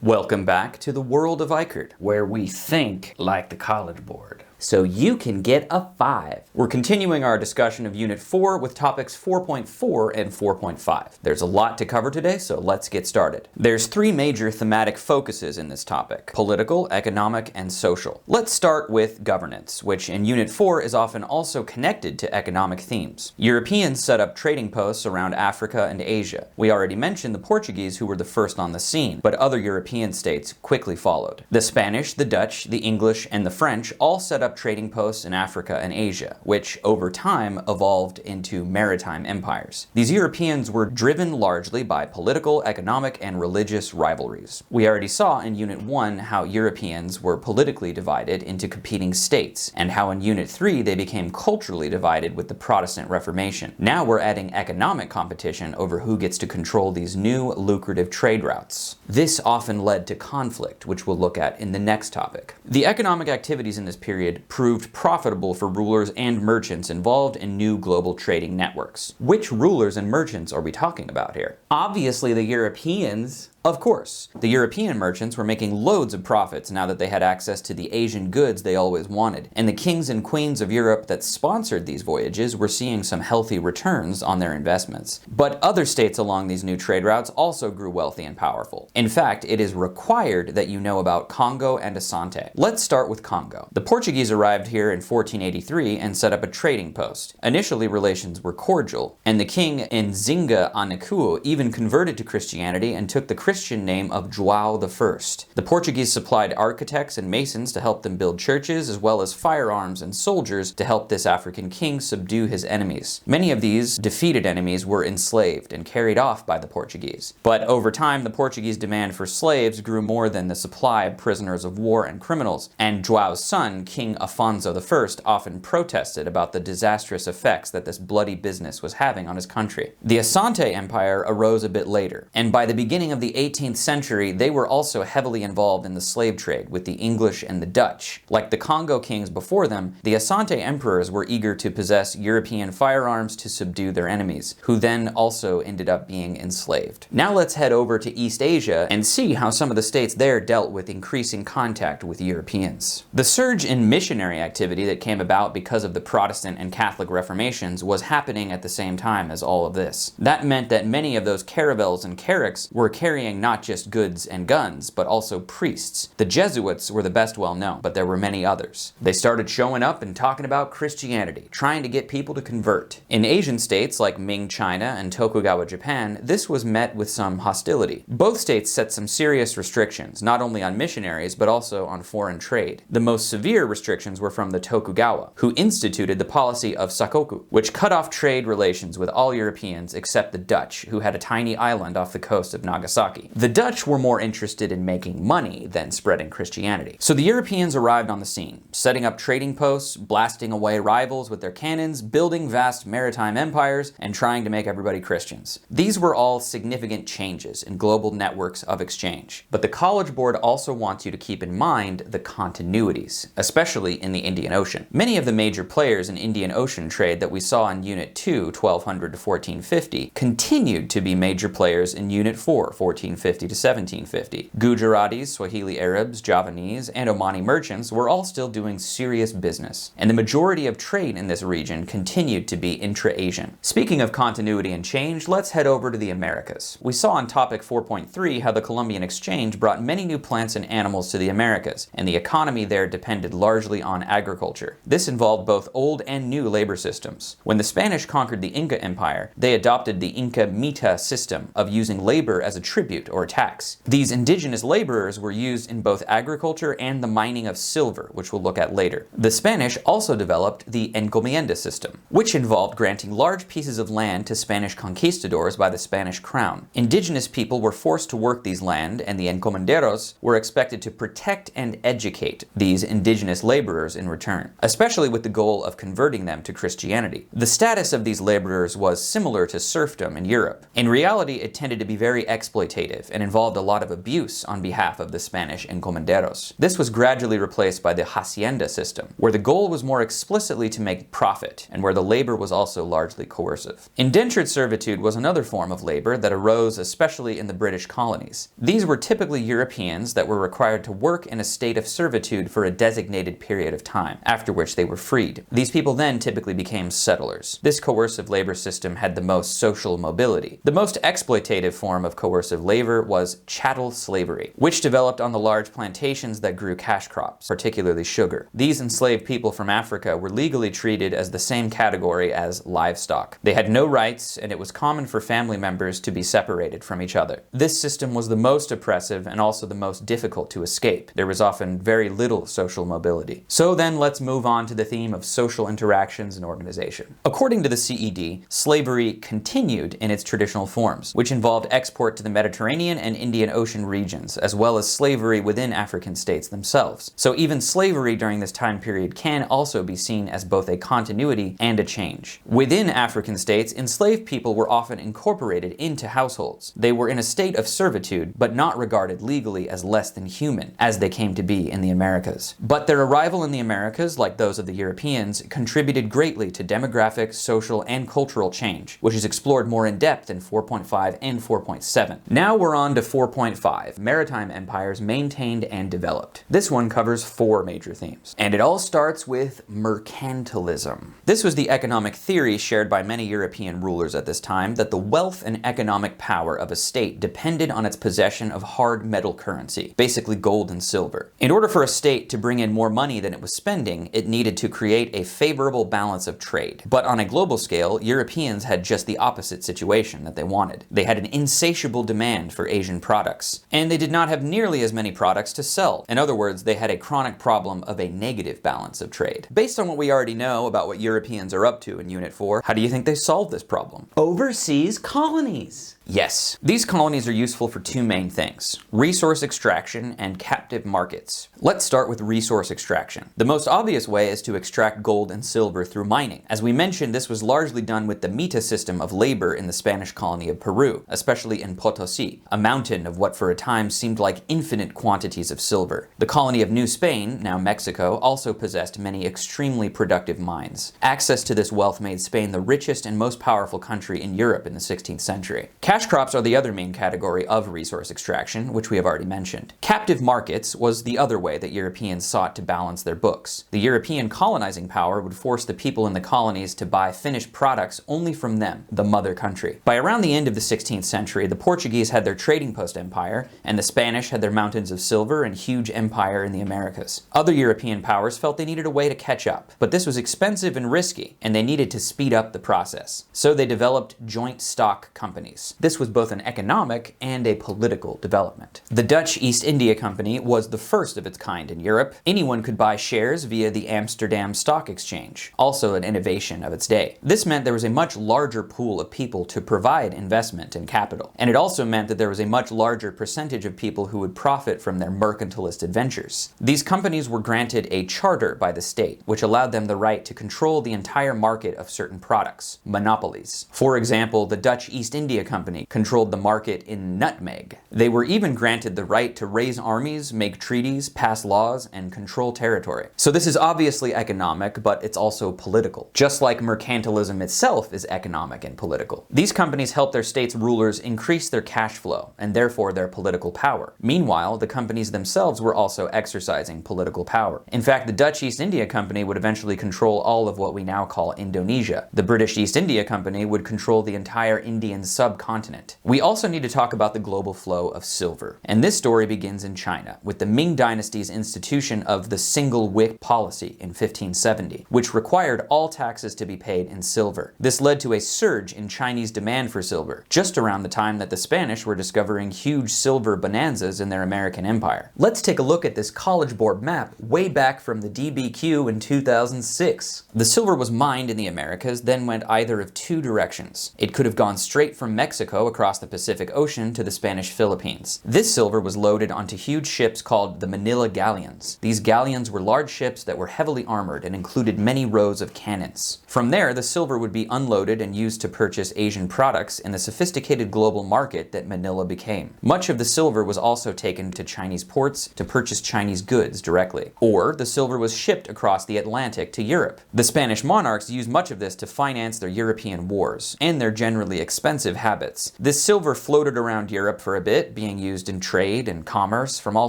Welcome back to the world of Ikard, where we think like the College Board, so you can get a 5. We're continuing our discussion of Unit 4 with topics 4.4 and 4.5. There's a lot to cover today, so let's get started. There's 3 major thematic focuses in this topic: political, economic, and social. Let's start with governance, which in Unit 4 is often also connected to economic themes. Europeans set up trading posts around Africa and Asia. We already mentioned the Portuguese, who were the first on the scene, but other European states quickly followed. The Spanish, the Dutch, the English, and the French all set up trading posts in Africa and Asia, which over time evolved into maritime empires. These Europeans were driven largely by political, economic, and religious rivalries. We already saw in Unit 1 how Europeans were politically divided into competing states, and how in Unit 3 they became culturally divided with the Protestant Reformation. Now we're adding economic competition over who gets to control these new lucrative trade routes. This often led to conflict, which we'll look at in the next topic. The economic activities in this period proved profitable for rulers and merchants involved in new global trading networks. Which rulers and merchants are we talking about here? Obviously the Europeans. Of course, the European merchants were making loads of profits now that they had access to the Asian goods they always wanted, and the kings and queens of Europe that sponsored these voyages were seeing some healthy returns on their investments. But other states along these new trade routes also grew wealthy and powerful. In fact, it is required that you know about Kongo and Asante. Let's start with Kongo. The Portuguese arrived here in 1483 and set up a trading post. Initially, relations were cordial, and the king Nzinga Anakuo even converted to Christianity and took the Christian name of João I. The Portuguese supplied architects and masons to help them build churches, as well as firearms and soldiers to help this African king subdue his enemies. Many of these defeated enemies were enslaved and carried off by the Portuguese. But over time, the Portuguese demand for slaves grew more than the supply of prisoners of war and criminals, and João's son, King Afonso I, often protested about the disastrous effects that this bloody business was having on his country. The Asante Empire arose a bit later, and by the beginning of the 18th century, they were also heavily involved in the slave trade with the English and the Dutch. Like the Kongo kings before them, the Asante emperors were eager to possess European firearms to subdue their enemies, who then also ended up being enslaved. Now let's head over to East Asia and see how some of the states there dealt with increasing contact with Europeans. The surge in missionary activity that came about because of the Protestant and Catholic Reformations was happening at the same time as all of this. That meant that many of those caravels and carracks were carrying not just goods and guns, but also priests. The Jesuits were the best well known, but there were many others. They started showing up and talking about Christianity, trying to get people to convert. In Asian states like Ming China and Tokugawa Japan, this was met with some hostility. Both states set some serious restrictions, not only on missionaries, but also on foreign trade. The most severe restrictions were from the Tokugawa, who instituted the policy of sakoku, which cut off trade relations with all Europeans except the Dutch, who had a tiny island off the coast of Nagasaki. The Dutch were more interested in making money than spreading Christianity. So the Europeans arrived on the scene, setting up trading posts, blasting away rivals with their cannons, building vast maritime empires, and trying to make everybody Christians. These were all significant changes in global networks of exchange. But the College Board also wants you to keep in mind the continuities, especially in the Indian Ocean. Many of the major players in Indian Ocean trade that we saw in Unit 2, 1200 to 1450, continued to be major players in Unit 4, 1450 to 1750. Gujaratis, Swahili Arabs, Javanese, and Omani merchants were all still doing serious business, and the majority of trade in this region continued to be intra-Asian. Speaking of continuity and change, let's head over to the Americas. We saw on topic 4.3 how the Columbian Exchange brought many new plants and animals to the Americas, and the economy there depended largely on agriculture. This involved both old and new labor systems. When the Spanish conquered the Inca Empire, they adopted the Inca Mita system of using labor as a tribute or tax. These indigenous laborers were used in both agriculture and the mining of silver, which we'll look at later. The Spanish also developed the encomienda system, which involved granting large pieces of land to Spanish conquistadors by the Spanish crown. Indigenous people were forced to work these land, and the encomenderos were expected to protect and educate these indigenous laborers in return, especially with the goal of converting them to Christianity. The status of these laborers was similar to serfdom in Europe. In reality, it tended to be very exploitative exploitative and involved a lot of abuse on behalf of the Spanish encomenderos. This was gradually replaced by the hacienda system, where the goal was more explicitly to make profit, and where the labor was also largely coercive. Indentured servitude was another form of labor that arose especially in the British colonies. These were typically Europeans that were required to work in a state of servitude for a designated period of time, after which they were freed. These people then typically became settlers. This coercive labor system had the most social mobility. The most exploitative form of coercive labor was chattel slavery, which developed on the large plantations that grew cash crops, particularly sugar. These enslaved people from Africa were legally treated as the same category as livestock. They had no rights, and it was common for family members to be separated from each other. This system was the most oppressive and also the most difficult to escape. There was often very little social mobility. So then let's move on to the theme of social interactions and organization. According to the CED, slavery continued in its traditional forms, which involved export to the Mediterranean and Indian Ocean regions, as well as slavery within African states themselves. So even slavery during this time period can also be seen as both a continuity and a change. Within African states, enslaved people were often incorporated into households. They were in a state of servitude, but not regarded legally as less than human, as they came to be in the Americas. But their arrival in the Americas, like those of the Europeans, contributed greatly to demographic, social, and cultural change, which is explored more in depth in 4.5 and 4.7. Now we're on to 4.5, Maritime Empires Maintained and Developed. This one covers 4 major themes. And it all starts with mercantilism. This was the economic theory shared by many European rulers at this time that the wealth and economic power of a state depended on its possession of hard metal currency, basically gold and silver. In order for a state to bring in more money than it was spending, it needed to create a favorable balance of trade. But on a global scale, Europeans had just the opposite situation that they wanted. They had an insatiable demand for Asian products, and they did not have nearly as many products to sell. In other words, they had a chronic problem of a negative balance of trade. Based on what we already know about what Europeans are up to in Unit 4, how do you think they solved this problem? Overseas colonies! Yes, these colonies are useful for 2 main things: resource extraction and captive markets. Let's start with resource extraction. The most obvious way is to extract gold and silver through mining. As we mentioned, this was largely done with the mita system of labor in the Spanish colony of Peru, especially in Potosi, a mountain of what for a time seemed like infinite quantities of silver. The colony of New Spain, now Mexico, also possessed many extremely productive mines. Access to this wealth made Spain the richest and most powerful country in Europe in the 16th century. Cash crops are the other main category of resource extraction, which we have already mentioned. Captive markets was the other way that Europeans sought to balance their books. The European colonizing power would force the people in the colonies to buy finished products only from them, the mother country. By around the end of the 16th century, the Portuguese had their trading post empire, and the Spanish had their mountains of silver and huge empire in the Americas. Other European powers felt they needed a way to catch up, but this was expensive and risky, and they needed to speed up the process. So they developed joint stock companies. This was both an economic and a political development. The Dutch East India Company was the first of its kind in Europe. Anyone could buy shares via the Amsterdam Stock Exchange, also an innovation of its day. This meant there was a much larger pool of people to provide investment and capital, and it also meant that there was a much larger percentage of people who would profit from their mercantilist adventures. These companies were granted a charter by the state, which allowed them the right to control the entire market of certain products, monopolies. For example, the Dutch East India Company controlled the market in nutmeg. They were even granted the right to raise armies, make treaties, pass laws, and control territory. So this is obviously economic, but it's also political. Just like mercantilism itself is economic and political. These companies helped their states' rulers increase their cash flow, and therefore their political power. Meanwhile, the companies themselves were also exercising political power. In fact, the Dutch East India Company would eventually control all of what we now call Indonesia. The British East India Company would control the entire Indian subcontinent. We also need to talk about the global flow of silver. And this story begins in China, with the Ming Dynasty's institution of the single wick policy in 1570, which required all taxes to be paid in silver. This led to a surge in Chinese demand for silver, just around the time that the Spanish were discovering huge silver bonanzas in their American empire. Let's take a look at this College Board map way back from the DBQ in 2006. The silver was mined in the Americas, then went either of 2 directions. It could have gone straight from Mexico across the Pacific Ocean to the Spanish Philippines. This silver was loaded onto huge ships called the Manila galleons. These galleons were large ships that were heavily armored and included many rows of cannons. From there, the silver would be unloaded and used to purchase Asian products in the sophisticated global market that Manila became. Much of the silver was also taken to Chinese ports to purchase Chinese goods directly, or the silver was shipped across the Atlantic to Europe. The Spanish monarchs used much of this to finance their European wars and their generally expensive habits. This silver floated around Europe for a bit, being used in trade and commerce from all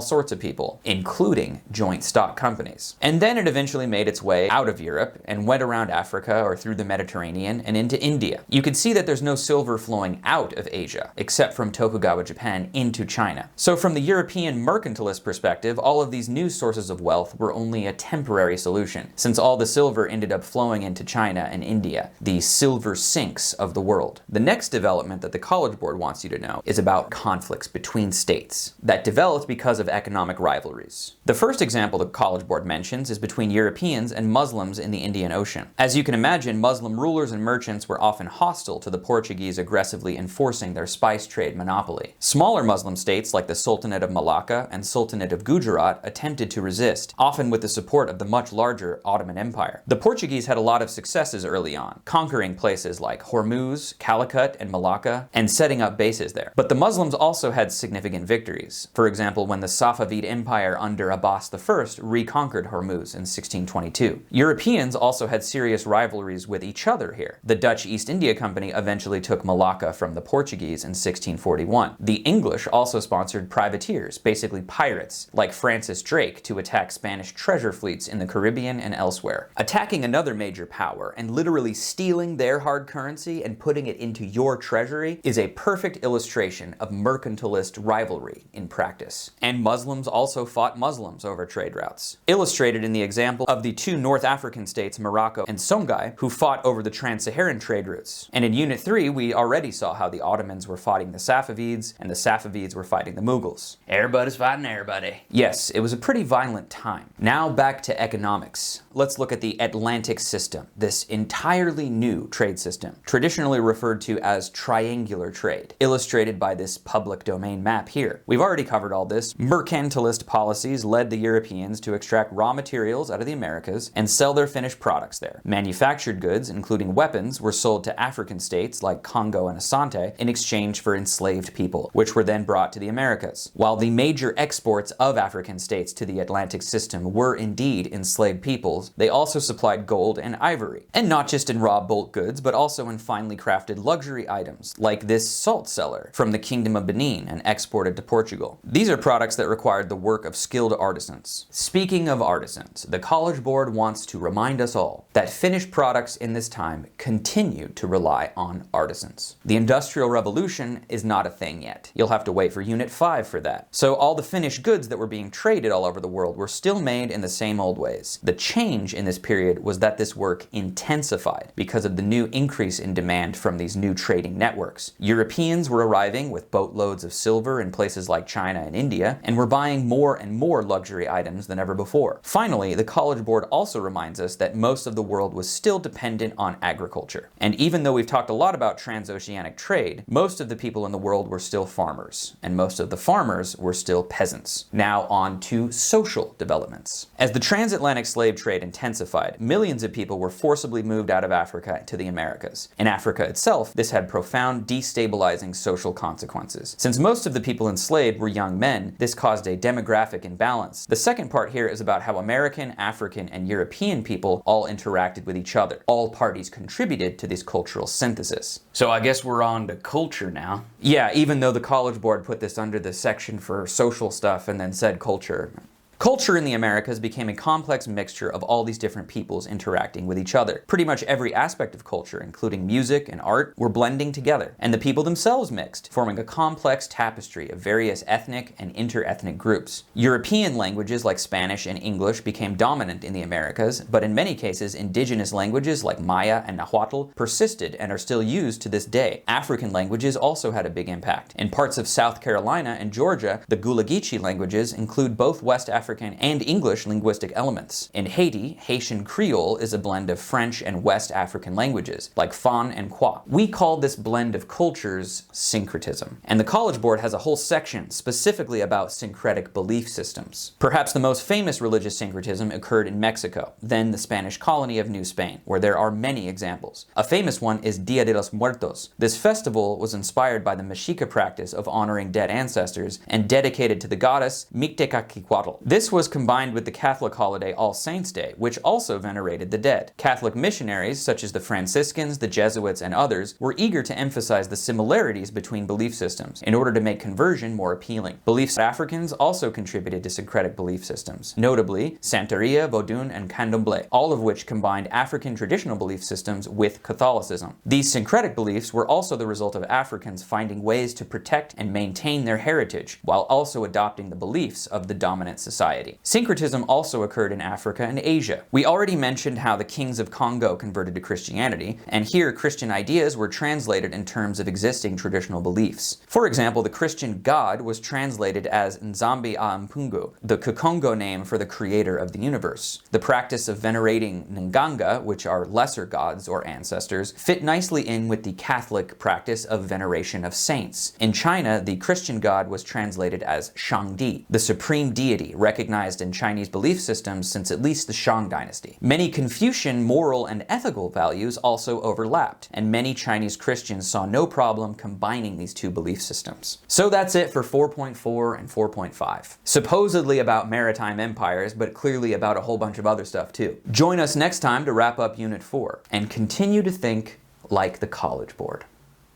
sorts of people, including joint stock companies. And then it eventually made its way out of Europe and went around Africa or through the Mediterranean and into India. You can see that there's no silver flowing out of Asia, except from Tokugawa Japan into China. So from the European mercantilist perspective, all of these new sources of wealth were only a temporary solution, since all the silver ended up flowing into China and India, the silver sinks of the world. The next development that the College Board wants you to know is about conflicts between states that developed because of economic rivalries. The first example the College Board mentions is between Europeans and Muslims in the Indian Ocean. As you can imagine, Muslim rulers and merchants were often hostile to the Portuguese aggressively enforcing their spice trade monopoly. Smaller Muslim states like the Sultanate of Malacca and Sultanate of Gujarat attempted to resist, often with the support of the much larger Ottoman Empire. The Portuguese had a lot of successes early on, conquering places like Hormuz, Calicut, and Malacca, and setting up bases there. But the Muslims also had significant victories. For example, when the Safavid Empire under Abbas I reconquered Hormuz in 1622. Europeans also had serious rivalries with each other here. The Dutch East India Company eventually took Malacca from the Portuguese in 1641. The English also sponsored privateers, basically pirates, like Francis Drake, to attack Spanish treasure fleets in the Caribbean and elsewhere. Attacking another major power and literally stealing their hard currency and putting it into your treasury is a perfect illustration of mercantilist rivalry in practice. And Muslims also fought Muslims over trade routes, illustrated in the example of the two North African states, Morocco and Songhai, who fought over the trans-Saharan trade routes. And in Unit 3, we already saw how the Ottomans were fighting the Safavids, and the Safavids were fighting the Mughals. Everybody's fighting everybody. Yes, it was a pretty violent time. Now back to economics. Let's look at the Atlantic system, this entirely new trade system, traditionally referred to as triangular trade, illustrated by this public domain map here. We've already covered all this. Mercantilist policies led the Europeans to extract raw materials out of the Americas and sell their finished products there. Manufactured goods, including weapons, were sold to African states like Kongo and Asante in exchange for enslaved people, which were then brought to the Americas. While the major exports of African states to the Atlantic system were indeed enslaved peoples, they also supplied gold and ivory. And not just in raw bulk goods, but also in finely crafted luxury items, like this salt cellar from the Kingdom of Benin and exported to Portugal. These are products that required the work of skilled artisans. Speaking of artisans, the College Board wants to remind us all that finished products in this time continued to rely on artisans. The Industrial Revolution is not a thing yet. You'll have to wait for Unit 5 for that. So all the finished goods that were being traded all over the world were still made in the same old ways. The change in this period was that this work intensified because of the new increase in demand from these new trading networks. Europeans were arriving with boatloads of silver in places like China and India, and were buying more and more luxury items than ever before. Finally, the College Board also reminds us that most of the world was still dependent on agriculture. And even though we've talked a lot about transoceanic trade, most of the people in the world were still farmers, and most of the farmers were still peasants. Now on to social developments. As the transatlantic slave trade intensified, millions of people were forcibly moved out of Africa to the Americas. In Africa itself, this had profound destabilizing social consequences. Since most of the people enslaved were young men, this caused a demographic imbalance. The second part here is about how American, African, and European people all interacted with each other. All parties contributed to this cultural synthesis. So I guess we're on to culture now. Yeah, even though the College Board put this under the section for social stuff and then said culture. Culture in the Americas became a complex mixture of all these different peoples interacting with each other. Pretty much every aspect of culture, including music and art, were blending together, and the people themselves mixed, forming a complex tapestry of various ethnic and inter-ethnic groups. European languages like Spanish and English became dominant in the Americas, but in many cases, indigenous languages like Maya and Nahuatl persisted and are still used to this day. African languages also had a big impact. In parts of South Carolina and Georgia, the Gulagichi languages include both West African African and English linguistic elements. In Haiti, Haitian Creole is a blend of French and West African languages, like Fon and Kwa. We call this blend of cultures syncretism. And the College Board has a whole section specifically about syncretic belief systems. Perhaps the most famous religious syncretism occurred in Mexico, then the Spanish colony of New Spain, where there are many examples. A famous one is Dia de los Muertos. This festival was inspired by the Mexica practice of honoring dead ancestors and dedicated to the goddess Mictecacihuatl. This was combined with the Catholic holiday All Saints' Day, which also venerated the dead. Catholic missionaries, such as the Franciscans, the Jesuits, and others, were eager to emphasize the similarities between belief systems in order to make conversion more appealing. Beliefs of Africans also contributed to syncretic belief systems, notably Santeria, Vodun, and Candomblé, all of which combined African traditional belief systems with Catholicism. These syncretic beliefs were also the result of Africans finding ways to protect and maintain their heritage, while also adopting the beliefs of the dominant society. Syncretism also occurred in Africa and Asia. We already mentioned how the kings of Kongo converted to Christianity, and here Christian ideas were translated in terms of existing traditional beliefs. For example, the Christian God was translated as Nzambi Ampungu, the Kikongo name for the creator of the universe. The practice of venerating Nganga, which are lesser gods or ancestors, fit nicely in with the Catholic practice of veneration of saints. In China, the Christian god was translated as Shangdi, the supreme deity recognized in Chinese belief systems since at least the Shang dynasty. Many Confucian moral and ethical values also overlapped, and many Chinese Christians saw no problem combining these two belief systems. So that's it for 4.4 and 4.5. Supposedly about maritime empires, but clearly about a whole bunch of other stuff too. Join us next time to wrap up Unit 4 and continue to think like the College Board.